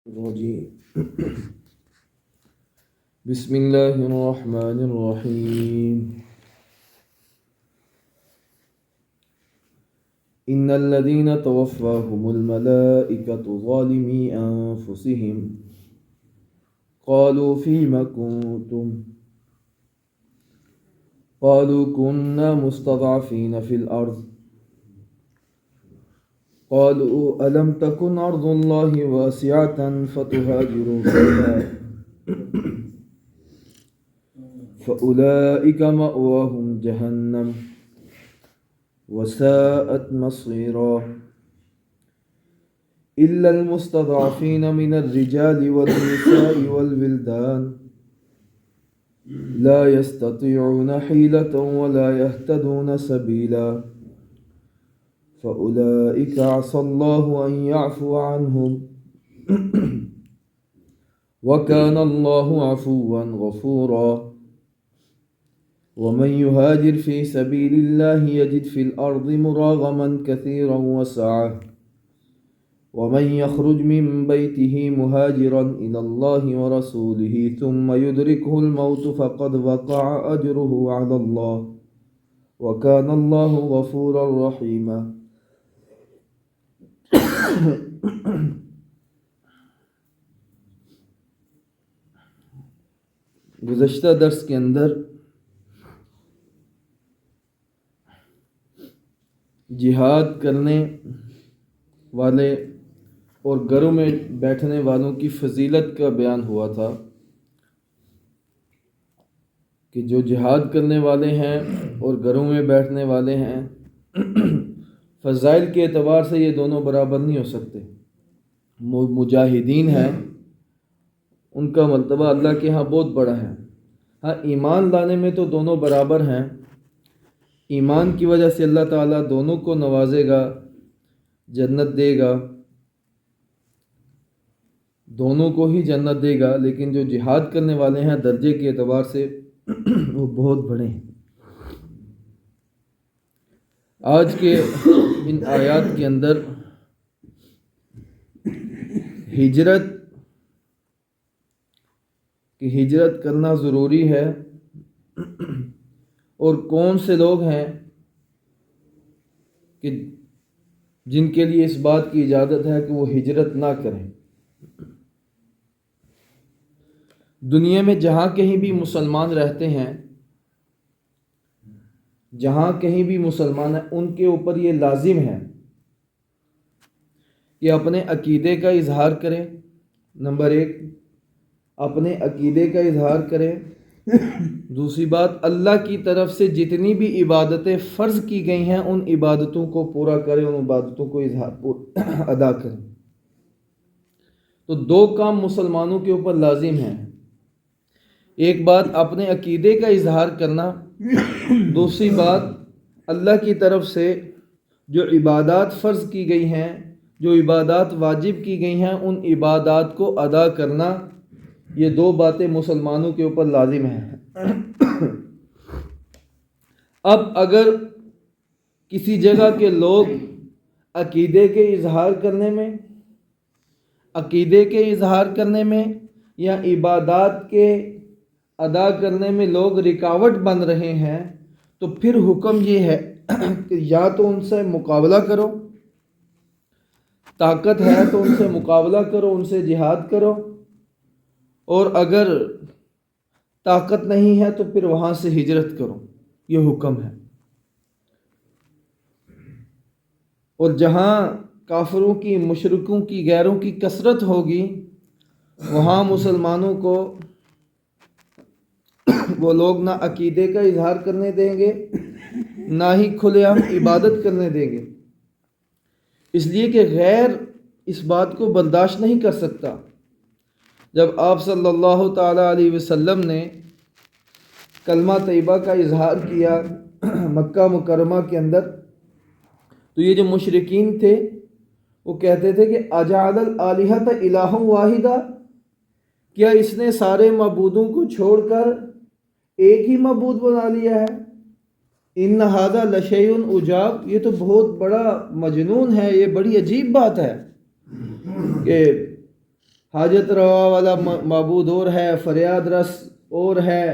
الرجيم بسم الله الرحمن الرحيم إن الذين توفاهم الملائكة ظالمي أنفسهم قالوا فيم كنتم قالوا كنا مستضعفين في الأرض قالوا ألم تكن أرض الله واسعة فتهاجروا فيها فأولئك مأواهم جهنم وساءت مصيرا إلا المستضعفين من الرجال والنساء والولدان لا يستطيعون حيلة ولا يهتدون سبيلا فأولئك عسى الله أن يعفو عنهم وكان الله عفوا غفورا ومن يهاجر في سبيل الله يجد في الأرض مراغما كثيرا وسعة ومن يخرج من بيته مهاجرا إلى الله ورسوله ثم يدركه الموت فقد وقع أجره على الله وكان الله غفورا رحيما گزشتہ درس کے اندر جہاد کرنے والے اور گھروں میں بیٹھنے والوں کی فضیلت کا بیان ہوا تھا کہ جو جہاد کرنے والے ہیں اور گھروں میں بیٹھنے والے ہیں فضائل کے اعتبار سے یہ دونوں برابر نہیں ہو سکتے. مجاہدین ہیں ان کا مرتبہ اللہ کے ہاں بہت بڑا ہے. ہاں ایمان لانے میں تو دونوں برابر ہیں. ایمان کی وجہ سے اللہ تعالیٰ دونوں کو نوازے گا، جنت دے گا، دونوں کو ہی جنت دے گا. لیکن جو جہاد کرنے والے ہیں درجے کے اعتبار سے وہ بہت بڑے ہیں. آج کے ان آیات کے اندر ہجرت کرنا ضروری ہے اور کون سے لوگ ہیں کہ جن کے لیے اس بات کی اجازت ہے کہ وہ ہجرت نہ کریں. دنیا میں جہاں کہیں بھی مسلمان رہتے ہیں، جہاں کہیں بھی مسلمان ہیں، ان کے اوپر یہ لازم ہے کہ اپنے عقیدے کا اظہار کریں. نمبر 1 اپنے عقیدے کا اظہار کریں. دوسری بات اللہ کی طرف سے جتنی بھی عبادتیں فرض کی گئی ہیں ان عبادتوں کو پورا کریں، ان عبادتوں کو ادا کریں. تو 2 کام مسلمانوں کے اوپر لازم ہیں. ایک بات اپنے عقیدے کا اظہار کرنا، دوسری بات اللہ کی طرف سے جو عبادات فرض کی گئی ہیں، جو عبادات واجب کی گئی ہیں، ان عبادات کو ادا کرنا. یہ 2 باتیں مسلمانوں کے اوپر لازم ہیں. اب اگر کسی جگہ کے لوگ عقیدے کے اظہار کرنے میں یا عبادات کے ادا کرنے میں لوگ رکاوٹ بن رہے ہیں تو پھر حکم یہ ہے کہ یا تو ان سے مقابلہ کرو، طاقت ہے تو ان سے مقابلہ کرو، ان سے جہاد کرو، اور اگر طاقت نہیں ہے تو پھر وہاں سے ہجرت کرو. یہ حکم ہے. اور جہاں کافروں کی، مشرکوں کی، غیروں کی کثرت ہوگی وہاں مسلمانوں کو وہ لوگ نہ عقیدے کا اظہار کرنے دیں گے، نہ ہی کھلے عام عبادت کرنے دیں گے. اس لیے کہ غیر اس بات کو برداشت نہیں کر سکتا. جب آپ صلی اللہ تعالیٰ علیہ وسلم نے کلمہ طیبہ کا اظہار کیا مکہ مکرمہ کے اندر، تو یہ جو مشرکین تھے وہ کہتے تھے کہ اجعل الالہۃ الہا واحدہ، کیا اس نے سارے معبودوں کو چھوڑ کر ایک ہی معبود بنا لیا ہے؟ ان ھذا لشیء عجاب، یہ تو بہت بڑا مجنون ہے، یہ بڑی عجیب بات ہے کہ حاجت روا والا معبود اور ہے، فریاد رس اور ہے،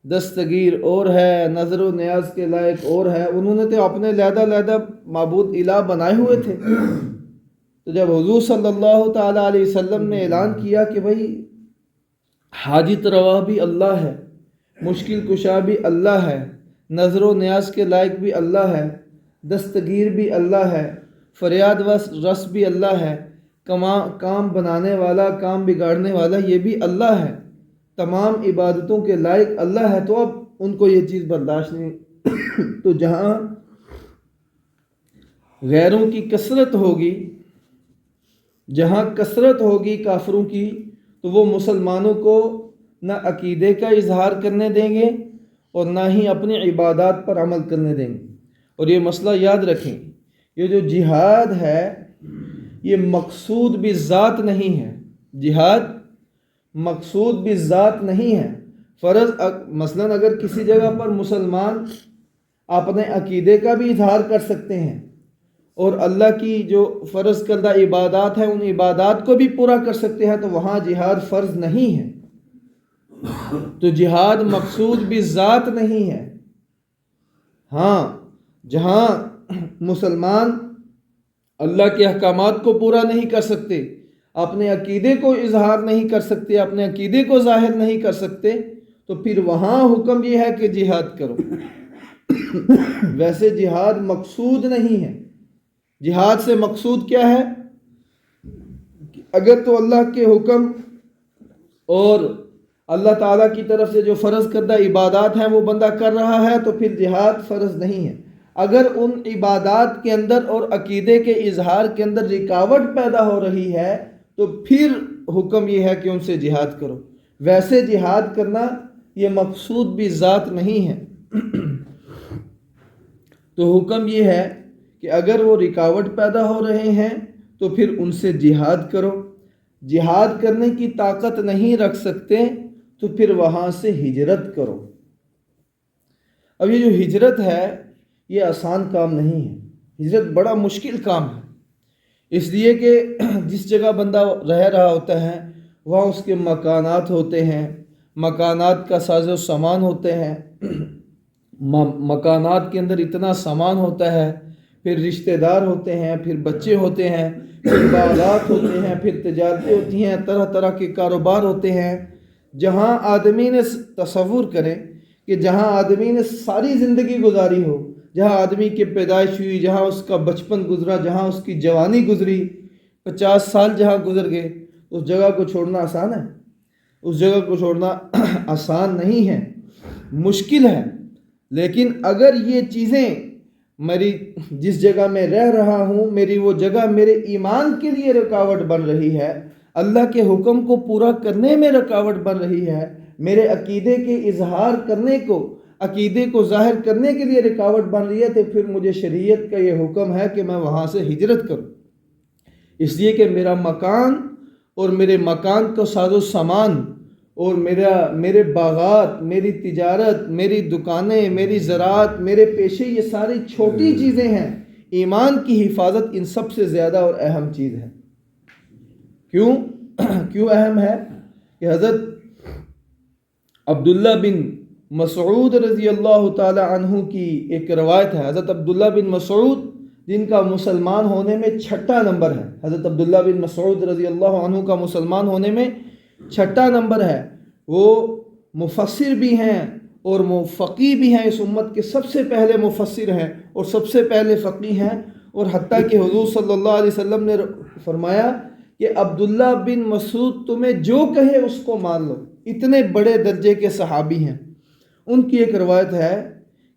دستگیر اور ہے، نظر و نیاز کے لائق اور ہے۔ انہوں نے تو اپنے علیحدہ معبود الہ بنائے ہوئے تھے۔ تو جب حضور صلی اللہ تعالیٰ علیہ وسلم نے اعلان کیا کہ بھائی حاجت روا بھی اللہ ہے، مشکل کشا بھی اللہ ہے، نظر و نیاز کے لائق بھی اللہ ہے، دستگیر بھی اللہ ہے، فریاد رس بھی اللہ ہے، کام بنانے والا، کام بگاڑنے والا یہ بھی اللہ ہے، تمام عبادتوں کے لائق اللہ ہے، تو اب ان کو یہ چیز برداشت نہیں۔ تو جہاں غیروں کی کثرت ہوگی، جہاں کثرت ہوگی کافروں کی، تو وہ مسلمانوں کو نہ عقیدے کا اظہار کرنے دیں گے اور نہ ہی اپنی عبادات پر عمل کرنے دیں گے۔ اور یہ مسئلہ یاد رکھیں، یہ جو جہاد ہے یہ مقصود بھی ذات نہیں ہے، جہاد مقصود بھی ذات نہیں ہے۔ فرض مثلا اگر کسی جگہ پر مسلمان اپنے عقیدے کا بھی اظہار کر سکتے ہیں اور اللہ کی جو فرض کردہ عبادات ہیں ان عبادات کو بھی پورا کر سکتے ہیں، تو وہاں جہاد فرض نہیں ہے۔ تو جہاد مقصود بھی ذات نہیں ہے۔ ہاں، جہاں مسلمان اللہ کے احکامات کو پورا نہیں کر سکتے، اپنے عقیدے کو اظہار نہیں کر سکتے، اپنے عقیدے کو ظاہر نہیں کر سکتے، تو پھر وہاں حکم یہ ہے کہ جہاد کرو۔ ویسے جہاد مقصود نہیں ہے۔ جہاد سے مقصود کیا ہے؟ اگر تو اللہ کے حکم اور اللہ تعالیٰ کی طرف سے جو فرض کردہ عبادات ہیں وہ بندہ کر رہا ہے تو پھر جہاد فرض نہیں ہے۔ اگر ان عبادات کے اندر اور عقیدے کے اظہار کے اندر رکاوٹ پیدا ہو رہی ہے تو پھر حکم یہ ہے کہ ان سے جہاد کرو۔ ویسے جہاد کرنا یہ مقصود بھی ذات نہیں ہے۔ تو حکم یہ ہے کہ اگر وہ رکاوٹ پیدا ہو رہے ہیں تو پھر ان سے جہاد کرو۔ جہاد کرنے کی طاقت نہیں رکھ سکتے تو پھر وہاں سے ہجرت کرو۔ اب یہ جو ہجرت ہے یہ آسان کام نہیں ہے، ہجرت بڑا مشکل کام ہے، اس لیے کہ جس جگہ بندہ رہ رہا ہوتا ہے وہاں اس کے مکانات ہوتے ہیں، مکانات کا ساز و سامان ہوتے ہیں، مکانات کے اندر اتنا سامان ہوتا ہے، پھر رشتہ دار ہوتے ہیں، پھر بچے ہوتے ہیں، پھر باغات ہوتے ہیں، پھر تجارتیں ہوتی ہیں، طرح طرح کے کاروبار ہوتے ہیں۔ جہاں آدمی نے تصور کریں کہ جہاں آدمی نے ساری زندگی گزاری ہو، جہاں آدمی کی پیدائش ہوئی، جہاں اس کا بچپن گزرا، جہاں اس کی جوانی گزری، 50 سال جہاں گزر گئے، اس جگہ کو چھوڑنا آسان ہے؟ اس جگہ کو چھوڑنا آسان نہیں ہے، مشکل ہے۔ لیکن اگر یہ چیزیں میری جس جگہ میں رہ رہا ہوں، میری وہ جگہ میرے ایمان کے لیے رکاوٹ بن رہی ہے، اللہ کے حکم کو پورا کرنے میں رکاوٹ بن رہی ہے، میرے عقیدے کے اظہار کرنے کو، عقیدے کو ظاہر کرنے کے لیے رکاوٹ بن رہی ہے، تو پھر مجھے شریعت کا یہ حکم ہے کہ میں وہاں سے ہجرت کروں۔ اس لیے کہ میرا مکان اور میرے مکان کا ساز و سامان اور میرے باغات، میری تجارت، میری دکانیں، میری زراعت، میرے پیشے، یہ ساری چھوٹی چیزیں ہیں۔ ایمان کی حفاظت ان سب سے زیادہ اور اہم چیز ہے۔ کیوں اہم ہے؟ کہ حضرت عبداللہ بن مسعود رضی اللہ تعالی عنہ کی ایک روایت ہے۔ حضرت عبداللہ بن مسعود جن کا مسلمان ہونے میں 6واں نمبر ہے، حضرت عبداللہ بن مسعود رضی اللہ عنہ کا مسلمان ہونے میں 6واں نمبر ہے۔ وہ مفسر بھی ہیں اور فقیہ بھی ہیں، اس امت کے سب سے پہلے مفسر ہیں اور سب سے پہلے فقیہ ہیں، اور حتیٰ کہ حضور صلی اللہ علیہ وسلم نے فرمایا کہ عبداللہ بن مسعود تمہیں جو کہے اس کو مان لو، اتنے بڑے درجے کے صحابی ہیں۔ ان کی ایک روایت ہے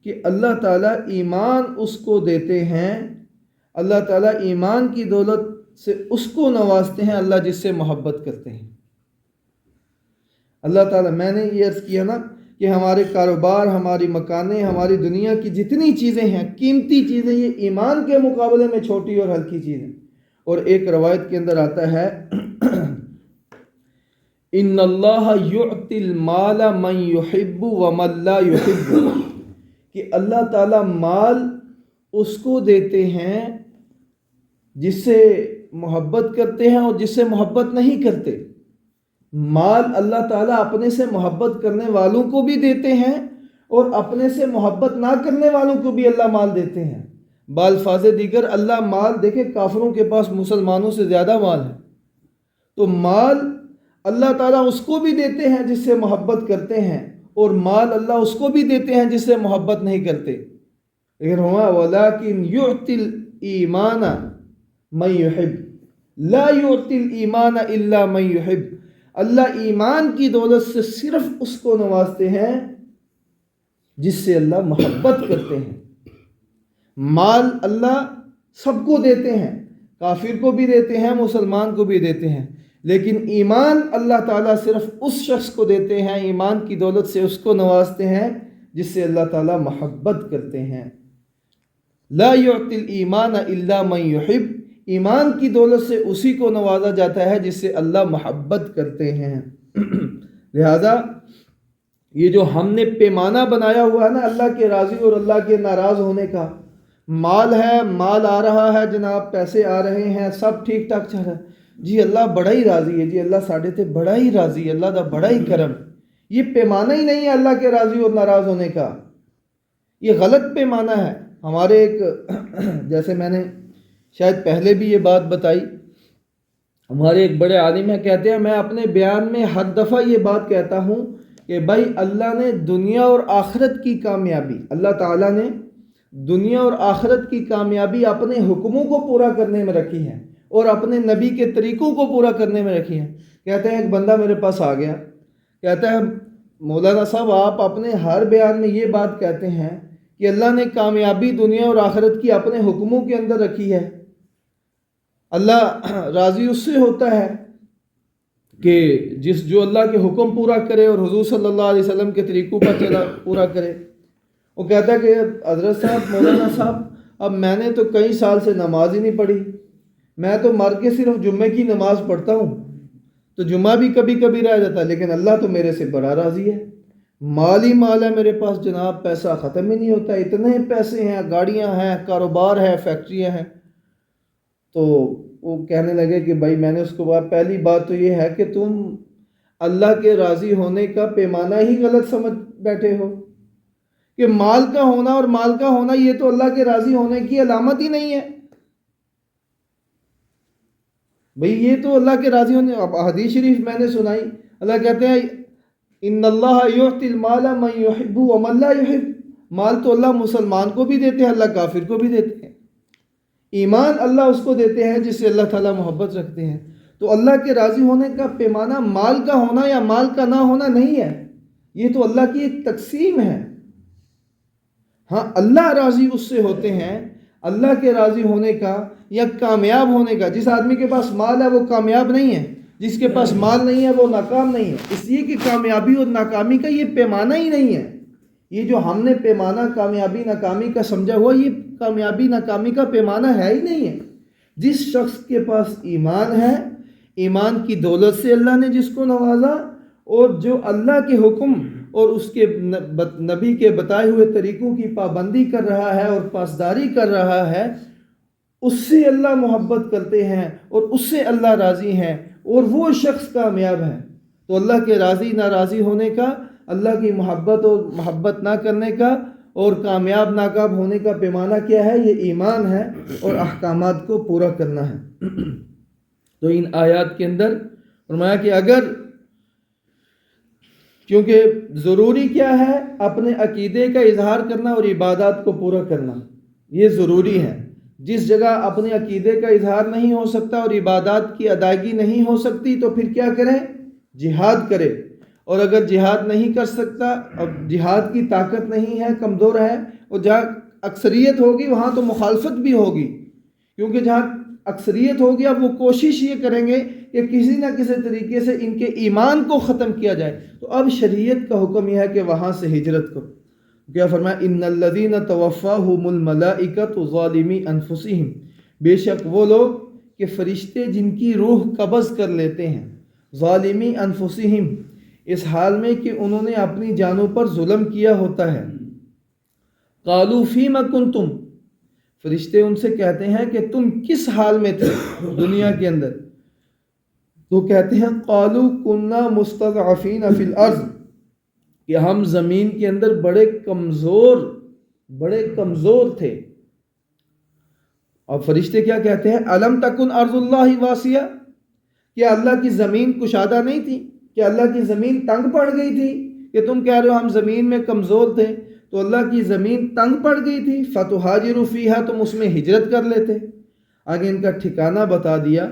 کہ اللہ تعالیٰ ایمان اس کو دیتے ہیں، اللہ تعالیٰ ایمان کی دولت سے اس کو نوازتے ہیں اللہ جس سے محبت کرتے ہیں۔ اللہ تعالیٰ، میں نے یہ عرض کیا نا کہ ہمارے کاروبار، ہماری مکانیں، ہماری دنیا کی جتنی چیزیں ہیں، قیمتی چیزیں، یہ ایمان کے مقابلے میں چھوٹی اور ہلکی چیزیں۔ اور ایک روایت کے اندر آتا ہے ان اللہ یعطی المال من یحب ومن لا یحب، کہ اللہ تعالیٰ مال اس کو دیتے ہیں جس سے محبت کرتے ہیں اور جس سے محبت نہیں کرتے۔ مال اللہ تعالیٰ اپنے سے محبت کرنے والوں کو بھی دیتے ہیں اور اپنے سے محبت نہ کرنے والوں کو بھی اللہ مال دیتے ہیں۔ بالفاظ دیگر اللہ مال، دیکھیں کافروں کے پاس مسلمانوں سے زیادہ مال ہے، تو مال اللہ تعالیٰ اس کو بھی دیتے ہیں جس سے محبت کرتے ہیں، اور مال اللہ اس کو بھی دیتے ہیں جس سے محبت نہیں کرتے۔ لیکن ہوا وَلَٰكِنْ يُعْتِ الْإِيمَانَ مَن يُحِبُّ لَا يُعْتِ الْإِيمَانَ إِلَّا مَن يُحِبُّ، اللہ ایمان کی دولت سے صرف اس کو نوازتے ہیں جس سے اللہ محبت کرتے ہیں۔ مال اللہ سب کو دیتے ہیں، کافر کو بھی دیتے ہیں، مسلمان کو بھی دیتے ہیں، لیکن ایمان اللہ تعالیٰ صرف اس شخص کو دیتے ہیں، ایمان کی دولت سے اس کو نوازتے ہیں جس سے اللہ تعالیٰ محبت کرتے ہیں۔ لا يعطي الایمان الا من يحب، ایمان کی دولت سے اسی کو نوازا جاتا ہے جس سے اللہ محبت کرتے ہیں۔ لہذا یہ جو ہم نے پیمانہ بنایا ہوا ہے نا اللہ کے راضی اور اللہ کے ناراض ہونے کا، مال ہے، مال آ رہا ہے جناب، پیسے آ رہے ہیں، سب ٹھیک ٹھاک چل رہا ہے، جی اللہ بڑا ہی راضی ہے، جی اللہ ساڑھے تے بڑا ہی راضی ہے، اللہ دا بڑا ہی کرم، یہ پیمانہ ہی نہیں ہے اللہ کے راضی اور ناراض ہونے کا، یہ غلط پیمانہ ہے۔ ہمارے ایک جیسے میں نے شاید پہلے بھی یہ بات بتائی، ہمارے ایک بڑے عالم ہیں، کہتے ہیں میں اپنے بیان میں ہر دفعہ یہ بات کہتا ہوں کہ بھائی اللہ نے دنیا اور آخرت کی کامیابی، اللہ تعالیٰ نے دنیا اور آخرت کی کامیابی اپنے حکموں کو پورا کرنے میں رکھی ہے اور اپنے نبی کے طریقوں کو پورا کرنے میں رکھی ہے۔ کہتے ہیں ایک بندہ میرے پاس آ گیا، کہتا ہے مولانا صاحب آپ اپنے ہر بیان میں یہ بات کہتے ہیں کہ اللہ نے کامیابی دنیا اور آخرت کی اپنے حکموں کے اندر رکھی ہے، اللہ راضی اس سے ہوتا ہے کہ جو اللہ کے حکم پورا کرے اور حضور صلی اللہ علیہ وسلم کے طریقوں پر پورا کرے۔ وہ کہتا ہے کہ حضرت صاحب، مولانا صاحب، اب میں نے تو کئی سال سے نماز ہی نہیں پڑھی، میں تو مر کے صرف جمعے کی نماز پڑھتا ہوں، تو جمعہ بھی کبھی کبھی رہ جاتا ہے، لیکن اللہ تو میرے سے بڑا راضی ہے، مال ہی مال ہے میرے پاس جناب، پیسہ ختم ہی نہیں ہوتا، اتنے پیسے ہیں، گاڑیاں ہیں، کاروبار ہے، فیکٹریاں ہیں۔ تو وہ کہنے لگے کہ بھائی میں نے اس کو پہلی بات تو یہ ہے کہ تم اللہ کے راضی ہونے کا پیمانہ ہی غلط سمجھ بیٹھے ہو، کہ مال کا ہونا اور مال کا ہونا یہ تو اللہ کے راضی ہونے کی علامت ہی نہیں ہے۔ بھئی یہ تو اللہ کے راضی ہونے، اب حدیث شریف میں نے سنائی، اللہ کہتے ہیں ان اللہ یعطی المال من یحب ومن لا یحب، مال تو اللہ مسلمان کو بھی دیتے ہیں، اللہ کافر کو بھی دیتے ہیں، ایمان اللہ اس کو دیتے ہیں جس سے اللہ تعالیٰ محبت رکھتے ہیں۔ تو اللہ کے راضی ہونے کا پیمانہ مال کا ہونا یا مال کا نہ ہونا نہیں ہے، یہ تو اللہ کی ایک تقسیم ہے۔ ہاں اللہ راضی اس سے ہوتے ہیں، اللہ کے راضی ہونے کا یا کامیاب ہونے کا، جس آدمی کے پاس مال ہے وہ کامیاب نہیں ہے، جس کے پاس مال نہیں ہے وہ ناکام نہیں ہے، اس لیے کہ کامیابی اور ناکامی کا یہ پیمانہ ہی نہیں ہے۔ یہ جو ہم نے پیمانہ کامیابی ناکامی کا سمجھا ہوا، یہ کامیابی ناکامی کا پیمانہ ہے ہی نہیں ہے۔ جس شخص کے پاس ایمان ہے، ایمان کی دولت سے اللہ نے جس کو نوازا، اور جو اللہ کے حکم اور اس کے نبی کے بتائے ہوئے طریقوں کی پابندی کر رہا ہے اور پاسداری کر رہا ہے، اس سے اللہ محبت کرتے ہیں اور اس سے اللہ راضی ہیں، اور وہ شخص کامیاب ہے۔ تو اللہ کے راضی ناراضی ہونے کا، اللہ کی محبت اور محبت نہ کرنے کا، اور کامیاب ناکام ہونے کا پیمانہ کیا ہے؟ یہ ایمان ہے اور احکامات کو پورا کرنا ہے۔ تو ان آیات کے اندر فرمایا کہ اگر، کیونکہ ضروری کیا ہے؟ اپنے عقیدے کا اظہار کرنا اور عبادات کو پورا کرنا، یہ ضروری ہے۔ جس جگہ اپنے عقیدے کا اظہار نہیں ہو سکتا اور عبادات کی ادائیگی نہیں ہو سکتی تو پھر کیا کریں؟ جہاد کرے، اور اگر جہاد نہیں کر سکتا، اب جہاد کی طاقت نہیں ہے، کمزور ہے، اور جہاں اکثریت ہوگی وہاں تو مخالفت بھی ہوگی، کیونکہ جہاں اکثریت ہوگی اب وہ کوشش یہ کریں گے کہ کسی نہ کسی طریقے سے ان کے ایمان کو ختم کیا جائے۔ تو اب شریعت کا حکم یہ ہے کہ وہاں سے ہجرت کرو۔ کیا فرمایا؟ ان الذین توفاہم الملائکۃ ظالمی انفسہم، بے شک وہ لوگ کہ فرشتے جن کی روح قبض کر لیتے ہیں، ظالمی انفسہم، اس حال میں کہ انہوں نے اپنی جانوں پر ظلم کیا ہوتا ہے۔ قالوا فیم کنتم، فرشتے ان سے کہتے ہیں کہ تم کس حال میں تھے دنیا کے اندر؟ تو کہتے ہیں قالوا كنا مستضعفین فی الارض، کہ ہم زمین کے اندر بڑے کمزور تھے. اور فرشتے کیا کہتے ہیں؟ الم تکن ارض اللہ واسعہ، کیا اللہ کی زمین کشادہ نہیں تھی؟ کیا اللہ کی زمین تنگ پڑ گئی تھی؟ کہ تم کہہ رہے ہو ہم زمین میں کمزور تھے، تو اللہ کی زمین تنگ پڑ گئی تھی. فتہاجروا فیہا، تم اس میں ہجرت کر لیتے. آگے ان کا ٹھکانہ بتا دیا،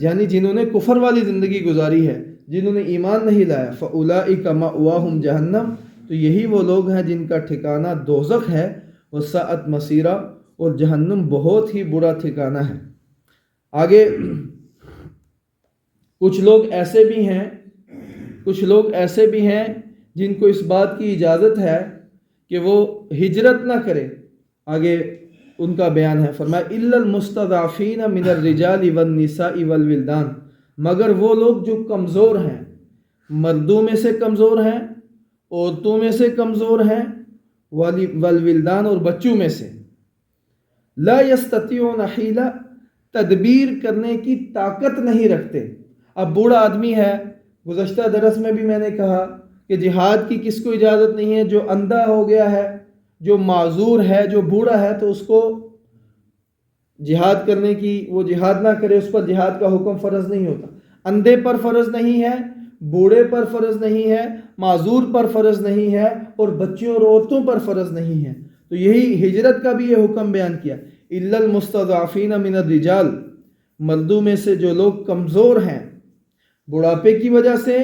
یعنی جنہوں نے کفر والی زندگی گزاری ہے، جنہوں نے ایمان نہیں لایا. فاولئک مأواہم جہنم، تو یہی وہ لوگ ہیں جن کا ٹھکانہ دوزخ ہے. وساءت مصیرا، اور جہنم بہت ہی برا ٹھکانہ ہے. آگے کچھ لوگ ایسے بھی ہیں جن کو اس بات کی اجازت ہے کہ وہ ہجرت نہ کرے. آگے ان کا بیان ہے، فرمایا الا المستضعفین من الرجال والنساء والولدان، مگر وہ لوگ جو کمزور ہیں، مردوں میں سے کمزور ہیں، عورتوں میں سے کمزور ہیں، والولدان، اور بچوں میں سے. لا یستطیعون حیلہ، تدبیر کرنے کی طاقت نہیں رکھتے. اب بوڑھا آدمی ہے، گزشتہ درس میں بھی میں نے کہا کہ جہاد کی کس کو اجازت نہیں ہے؟ جو اندھا ہو گیا ہے، جو معذور ہے، جو بوڑھا ہے، تو اس کو جہاد کرنے کی، وہ جہاد نہ کرے، اس پر جہاد کا حکم فرض نہیں ہوتا. اندھے پر فرض نہیں ہے، بوڑھے پر فرض نہیں ہے، معذور پر فرض نہیں ہے، اور بچوں اور عورتوں پر فرض نہیں ہے. تو یہی ہجرت کا بھی یہ حکم بیان کیا. الا المستضعفین من الرجال، مردوں میں سے جو لوگ کمزور ہیں، بڑھاپے کی وجہ سے،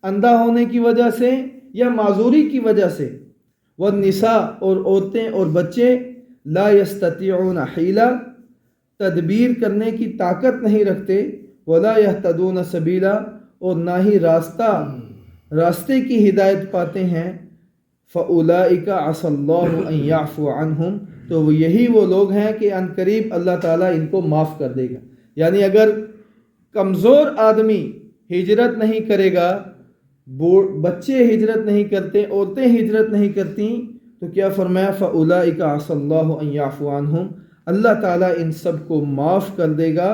اندھا ہونے کی وجہ سے، یا معذوری کی وجہ سے. والنساء، اور عورتیں اور بچے. لا یستطیعون حیلہ، تدبیر کرنے کی طاقت نہیں رکھتے. ولا یہتدون سبیلا، اور نہ ہی راستے کی ہدایت پاتے ہیں. فاولئک عسى اللہ ان یعفو عنہم، تو یہی وہ لوگ ہیں کہ ان قریب اللہ تعالیٰ ان کو معاف کر دے گا. یعنی اگر کمزور آدمی ہجرت نہیں کرے گا، بچے ہجرت نہیں کرتے، عورتیں ہجرت نہیں کرتی، تو کیا فرمایا؟ فاولئک عسى اللہ ان یعفو عنہم، اللہ تعالیٰ ان سب کو معاف کر دے گا.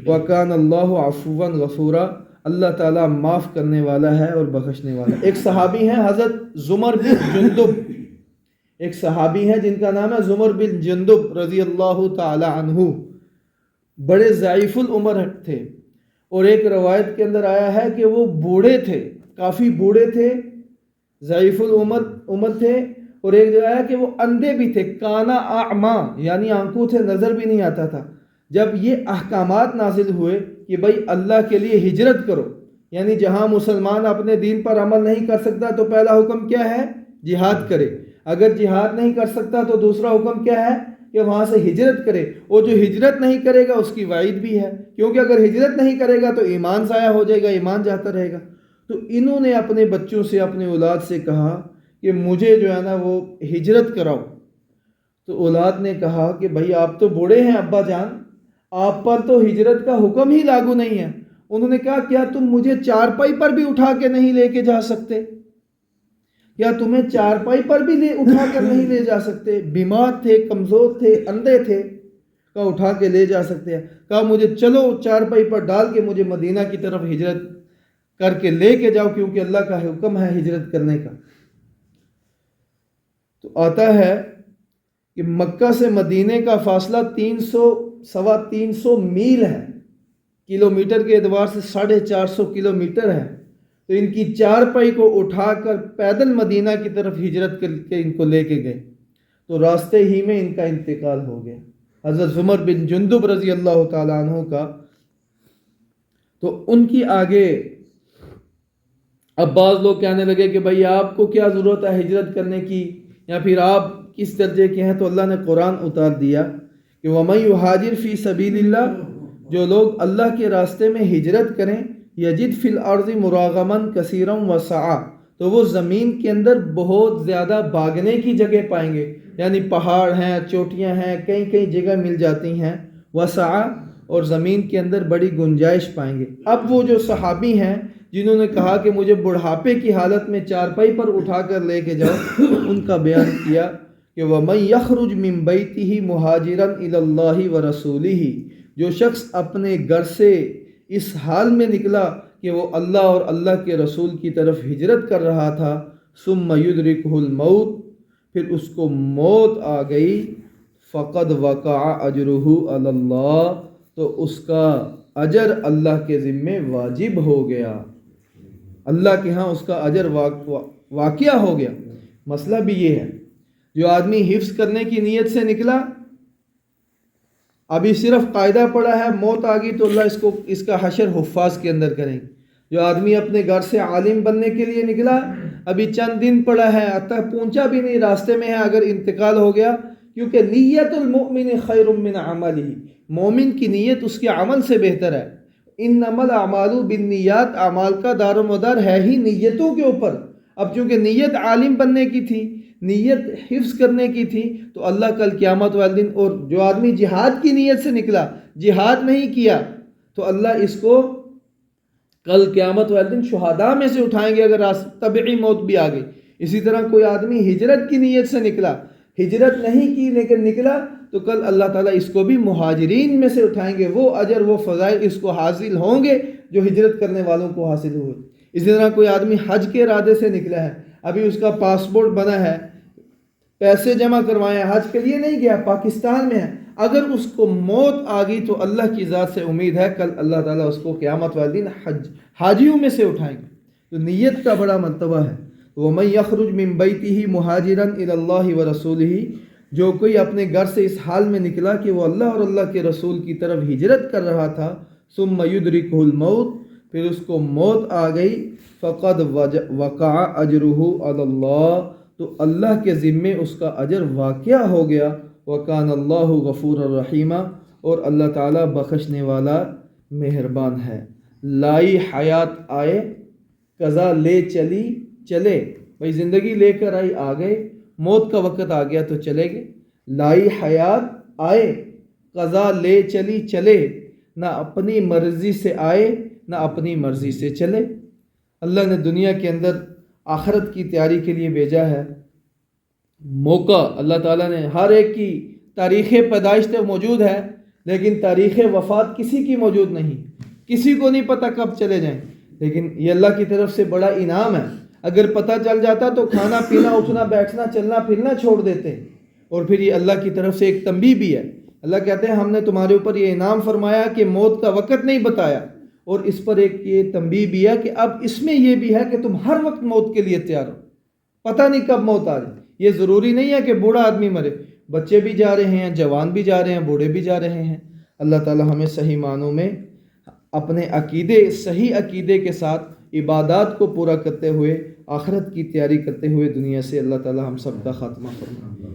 وکان اللہ عفوا غفورا، اللہ تعالیٰ معاف کرنے والا ہے اور بخشنے والا. ایک صحابی ہیں حضرت زمر بن جندب، ایک صحابی ہیں جن کا نام ہے زمر بن جندب رضی اللہ تعالی عنہ. بڑے ضعیف العمر تھے، اور ایک روایت کے اندر آیا ہے کہ وہ بوڑھے تھے، کافی بوڑھے تھے، ضعیف العمر تھے. اور ایک جگہ ہے کہ وہ اندھے بھی تھے، کانا اعما، یعنی آنکھوں سے نظر بھی نہیں آتا تھا. جب یہ احکامات نازل ہوئے کہ بھائی اللہ کے لیے ہجرت کرو، یعنی جہاں مسلمان اپنے دین پر عمل نہیں کر سکتا تو پہلا حکم کیا ہے؟ جہاد کرے. اگر جہاد نہیں کر سکتا تو دوسرا حکم کیا ہے؟ کہ وہاں سے ہجرت کرے. اور جو ہجرت نہیں کرے گا اس کی وعید بھی ہے، کیونکہ اگر ہجرت نہیں کرے گا تو ایمان ضائع ہو جائے گا، ایمان جاتا رہے گا. تو انہوں نے اپنے بچوں سے، اپنے اولاد سے کہا کہ مجھے جو ہے نا وہ ہجرت کراؤ. تو اولاد نے کہا کہ بھائی آپ تو بوڑھے ہیں ابا جان، آپ پر تو ہجرت کا حکم ہی لاگو نہیں ہے. انہوں نے کہا کیا تم مجھے چارپائی پر بھی اٹھا کے نہیں لے کے جا سکتے؟ کیا تمہیں چارپائی پر بھی اٹھا کر نہیں لے جا سکتے؟ بیمار تھے، کمزور تھے، اندھے تھے، کہا اٹھا کے لے جا سکتے ہیں. کہا مجھے چلو چارپائی پر ڈال کے مجھے مدینہ کی طرف ہجرت کر کے لے کے جاؤ، کیونکہ اللہ کا حکم ہے ہجرت کرنے کا. تو آتا ہے کہ مکہ سے مدینے کا فاصلہ 300 میل ہے، کلومیٹر کے اعتبار سے 450 کلومیٹر ہے. تو ان کی چارپائی کو اٹھا کر پیدل مدینہ کی طرف ہجرت کر کے ان کو لے کے گئے. تو راستے ہی میں ان کا انتقال ہو گیا، حضرت زمر بن جندب رضی اللہ تعالیٰ عنہ کا. تو ان کی آگے اب بعض لوگ کہنے لگے کہ بھائی آپ کو کیا ضرورت ہے ہجرت کرنے کی، یا پھر آپ کس درجے کے ہیں؟ تو اللہ نے قرآن اتار دیا کہ وَمَن يُهَاجِرْ فِي سَبِيلِ اللَّهِ، جو لوگ اللہ کے راستے میں ہجرت کریں، یجد فی الارض مراغما کثیرا وسعا، تو وہ زمین کے اندر بہت زیادہ بھاگنے کی جگہ پائیں گے. یعنی پہاڑ ہیں، چوٹیاں ہیں، کئی جگہ مل جاتی ہیں. وسعا، اور زمین کے اندر بڑی گنجائش پائیں گے. اب وہ جو صحابی ہیں جنہوں نے کہا کہ مجھے بڑھاپے کی حالت میں چارپائی پر اٹھا کر لے کے جاؤ، ان کا بیان کیا کہ وَمَن يَخْرُجْ مِن بَيْتِهِ مُهَاجِرًا إِلَى اللَّهِ وَرَسُولِهِ، جو شخص اپنے گھر سے اس حال میں نکلا کہ وہ اللہ اور اللہ کے رسول کی طرف ہجرت کر رہا تھا، ثم یدرکہ الموت، پھر اس کو موت آ گئی، فقد وقع اجرہ علی اللہ، تو اس کا اجر اللہ کے ذمے واجب ہو گیا، اللہ کے ہاں اس کا اجر واقعہ ہو گیا۔ مسئلہ بھی یہ ہے، جو آدمی حفظ کرنے کی نیت سے نکلا، ابھی صرف قاعدہ پڑھا ہے، موت آ گئی تو اللہ اس کا حشر حفاظ کے اندر کریں گے۔ جو آدمی اپنے گھر سے عالم بننے کے لیے نکلا، ابھی چند دن پڑا ہے، حتیٰ پہنچا بھی نہیں، راستے میں ہے، اگر انتقال ہو گیا، کیونکہ نیت المؤمن خیر من عملہ، مومن کی نیت اس کے عمل سے بہتر ہے۔ انما الاعمال بالنیات، اعمال کا دار و مدار ہے ہی نیتوں کے اوپر۔ اب چونکہ نیت عالم بننے کی تھی، نیت حفظ کرنے کی تھی، تو اللہ کل قیامت والے دن، اور جو آدمی جہاد کی نیت سے نکلا، جہاد نہیں کیا، تو اللہ اس کو کل قیامت والے دن شہداء میں سے اٹھائیں گے اگر طبعی موت بھی آ گئی۔ اسی طرح کوئی آدمی ہجرت کی نیت سے نکلا، ہجرت نہیں کی لیکن نکلا، تو کل اللہ تعالیٰ اس کو بھی مہاجرین میں سے اٹھائیں گے، وہ اجر وہ فضائل اس کو حاصل ہوں گے جو ہجرت کرنے والوں کو حاصل ہوئے۔ اسی طرح کوئی آدمی حج کے ارادے سے نکلا ہے، ابھی اس کا پاسپورٹ بنا ہے، پیسے جمع کروائے ہیں، حج کے لیے نہیں گیا، پاکستان میں ہے، اگر اس کو موت آ گئی تو اللہ کی ذات سے امید ہے کل اللہ تعالیٰ اس کو قیامت والے دن حاجیوں میں سے اٹھائیں گے۔ تو نیت کا بڑا مرتبہ ہے۔ وَمَن يَخْرُجْ مِن بَيْتِهِ مُهَاجِرًا إِلَى اللَّهِ وَرَسُولِهِ، جو کوئی اپنے گھر سے اس حال میں نکلا کہ وہ اللہ اور اللہ کے رسول کی طرف ہجرت کر رہا تھا، ثُمَّ يُدْرِكُهُ الْمَوْتُ، پھر اس کو موت آ گئی، فَقَدْ وَقَعَ أَجْرُهُ عَلَى اللَّهِ، تو اللہ کے ذمے اس کا اجر واقع ہو گیا، وَكَانَ اللَّهُ غَفُورًا رَحِيمًا، اور اللہ تعالیٰ بخشنے والا مہربان ہے۔ لائی حیات آئے، قضا لے چلی چلے، بھئی زندگی لے کر آئی آ گئے، موت کا وقت آ گیا تو چلے گئے۔ لائی حیات آئے، قضا لے چلی چلے، نہ اپنی مرضی سے آئے نہ اپنی مرضی سے چلے۔ اللہ نے دنیا کے اندر آخرت کی تیاری کے لیے بھیجا ہے۔ موقع اللہ تعالیٰ نے ہر ایک کی تاریخ پیدائش تو موجود ہے، لیکن تاریخ وفات کسی کی موجود نہیں، کسی کو نہیں پتہ کب چلے جائیں، لیکن یہ اللہ کی طرف سے بڑا انعام ہے۔ اگر پتہ چل جاتا تو کھانا پینا اٹھنا بیٹھنا چلنا پھرنا چھوڑ دیتے، اور پھر یہ اللہ کی طرف سے ایک تنبیہ بھی ہے۔ اللہ کہتے ہیں ہم نے تمہارے اوپر یہ انعام فرمایا کہ موت کا وقت نہیں بتایا، اور اس پر ایک یہ تنبیہ بھی ہے کہ اب اس میں یہ بھی ہے کہ تم ہر وقت موت کے لیے تیار ہو، پتہ نہیں کب موت آ جائے۔ یہ ضروری نہیں ہے کہ بوڑھا آدمی مرے، بچے بھی جا رہے ہیں، جوان بھی جا رہے ہیں، بوڑھے بھی جا رہے ہیں۔ اللہ تعالیٰ ہمیں صحیح معنوں میں اپنے صحیح عقیدے کے ساتھ عبادات کو پورا کرتے ہوئے، آخرت کی تیاری کرتے ہوئے دنیا سے اللہ تعالیٰ ہم سب کا خاتمہ فرمائے۔